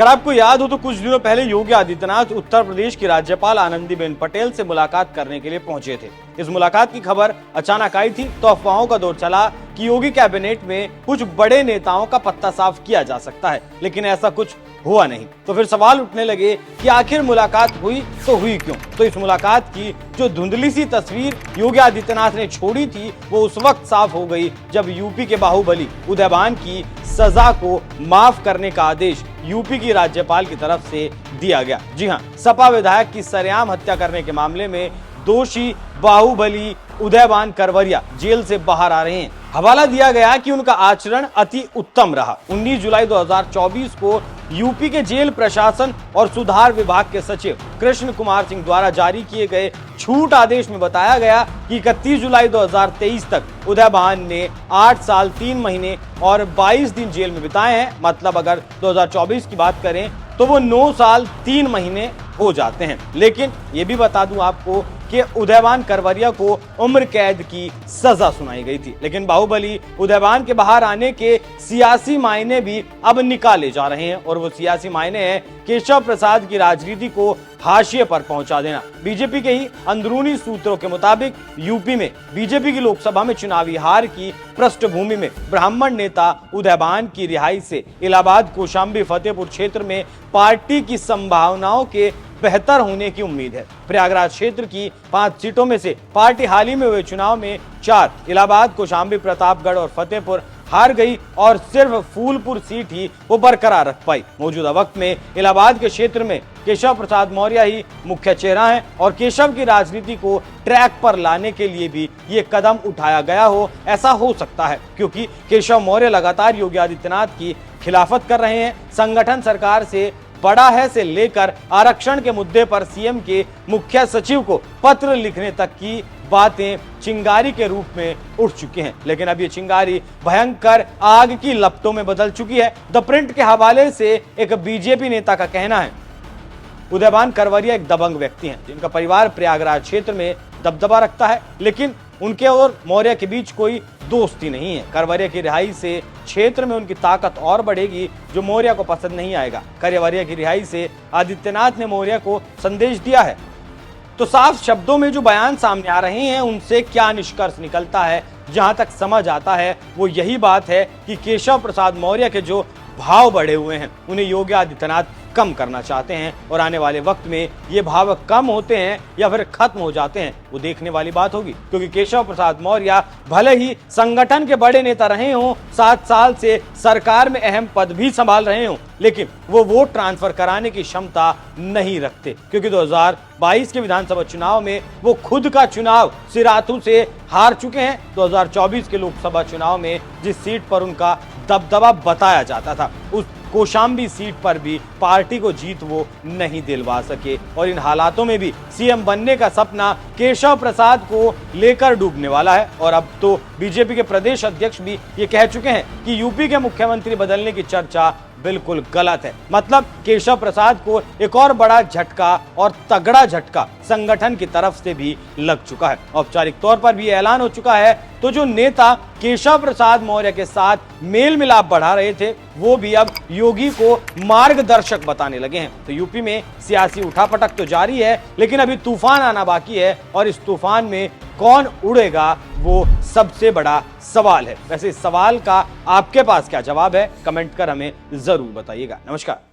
अगर आपको याद हो तो कुछ दिनों पहले योगी आदित्यनाथ उत्तर प्रदेश की राज्यपाल आनंदीबेन पटेल से मुलाकात करने के लिए पहुंचे थे। इस मुलाकात की खबर अचानक आई थी तो अफवाहों का दौर चला कि योगी कैबिनेट में कुछ बड़े नेताओं का पत्ता साफ किया जा सकता है, लेकिन ऐसा कुछ हुआ नहीं। तो फिर सवाल उठने लगे कि आखिर मुलाकात हुई तो हुई क्यों। तो इस मुलाकात की जो धुंधली सी तस्वीर योगी आदित्यनाथ ने छोड़ी थी वो उस वक्त साफ हो गई जब यूपी के बाहुबली उदयभान की सजा को माफ करने का आदेश यूपी की राज्यपाल की तरफ से दिया गया। जी हां, सपा विधायक की सरेआम हत्या करने के मामले में दोषी बाहुबली उदयभान करवरिया जेल से बाहर आ रहे हैं। हवाला दिया गया कि उनका आचरण अति उत्तम रहा। 19 जुलाई 2024 को यूपी के जेल प्रशासन और सुधार विभाग के सचिव कृष्ण कुमार सिंह द्वारा जारी किए गए छूट आदेश में बताया गया कि 31 जुलाई 2023 तक उदयभान ने 8 साल 3 महीने और 22 दिन जेल में बिताए हैं। मतलब अगर 2024 की बात करें तो वो 9 साल 3 महीने हो जाते हैं। लेकिन ये भी बता दूं आपको कि उदयभान करवरिया को उम्र कैद की सजा सुनाई गई थी। लेकिन बाहुबली उदयभान के बाहर आने के सियासी मायने भी अब निकाले जा रहे हैं और वो सियासी मायने हैं केशव प्रसाद की राजनीति को हाशिए पर पहुंचा देना। बीजेपी के ही अंदरूनी सूत्रों के मुताबिक यूपी में बीजेपी की लोकसभा में चुनावी हार की पृष्ठभूमि में ब्राह्मण नेता उदयभान की रिहाई से इलाहाबाद कौशाम्बी फतेहपुर क्षेत्र में पार्टी की संभावनाओं के बेहतर होने की उम्मीद है। प्रयागराज क्षेत्र की 5 सीटों में से पार्टी हाल ही में हुए चुनाव में 4 इलाहाबाद कौशाम्बी प्रतापगढ़ और फतेहपुर हार गई और सिर्फ फूलपुर सीट ही वो बरकरार रख पाई। मौजूदा वक्त में इलाहाबाद के क्षेत्र में केशव प्रसाद मौर्य ही मुख्य चेहरा है और केशव की राजनीति को ट्रैक पर लाने के लिए भी ये कदम उठाया गया हो, ऐसा हो सकता है क्योंकि केशव मौर्य लगातार योगी आदित्यनाथ की खिलाफत कर रहे हैं। संगठन सरकार से बड़ा है से लेकर आरक्षण के मुद्दे पर सीएम के मुख्य सचिव को पत्र लिखने तक की बातें चिंगारी के रूप में उठ चुकी हैं। लेकिन अब ये चिंगारी भयंकर आग की लपटों में बदल चुकी है। द प्रिंट के हवाले से एक बीजेपी नेता का कहना है, उदयभान करवरिया एक दबंग व्यक्ति हैं जिनका परिवार प्रयागराज क्षेत्र में दबदबा रखता है, लेकिन उनके और मौर्य के बीच कोई दोस्ती नहीं है। करवरिया की रिहाई से क्षेत्र में उनकी ताकत और बढ़ेगी जो मौर्य को पसंद नहीं आएगा। करवरिया की रिहाई से आदित्यनाथ ने मौर्य को संदेश दिया है। तो साफ शब्दों में जो बयान सामने आ रहे हैं उनसे क्या निष्कर्ष निकलता है, जहां तक समझ आता है वो यही बात है कि केशव प्रसाद मौर्य के जो भाव बढ़े हुए हैं उन्हें योगी आदित्यनाथ कम करना चाहते हैं और आने वाले वक्त में ये भाव कम होते हैं या फिर खत्म हो जाते हैं वो देखने वाली बात होगी। क्योंकि केशव प्रसाद मौर्य भले ही संगठन के बड़े नेता रहे हों, 7 साल से सरकार में अहम पद भी संभाल रहे हों, लेकिन वो वोट ट्रांसफर कराने की क्षमता नहीं रखते क्योंकि 2022 के विधानसभा चुनाव में वो खुद का चुनाव सिराथू से हार चुके हैं। 2024 के लोकसभा चुनाव में जिस सीट पर उनका दबदबा बताया जाता था उस कौशाम्बी सीट पर भी पार्टी को जीत वो नहीं दिलवा सके और इन हालातों में भी सीएम बनने का सपना केशव प्रसाद को लेकर डूबने वाला है। और अब तो बीजेपी के प्रदेश अध्यक्ष भी ये कह चुके हैं कि यूपी के मुख्यमंत्री बदलने की चर्चा बिल्कुल गलत है। मतलब केशव प्रसाद को एक और बड़ा झटका और तगड़ा झटका संगठन की तरफ से भी लग चुका है। औपचारिक तौर पर भी ऐलान हो चुका है। तो जो नेता केशव प्रसाद मौर्य के साथ मेल मिलाप बढ़ा रहे थे वो भी अब योगी को मार्गदर्शक बताने लगे हैं। तो यूपी में सियासी उठापटक तो जारी है, लेकिन अभी तूफान आना बाकी है और इस तूफान में कौन उड़ेगा वो सबसे बड़ा सवाल है। वैसे इस सवाल का आपके पास क्या जवाब है, कमेंट कर हमें जरूर बताइएगा। नमस्कार।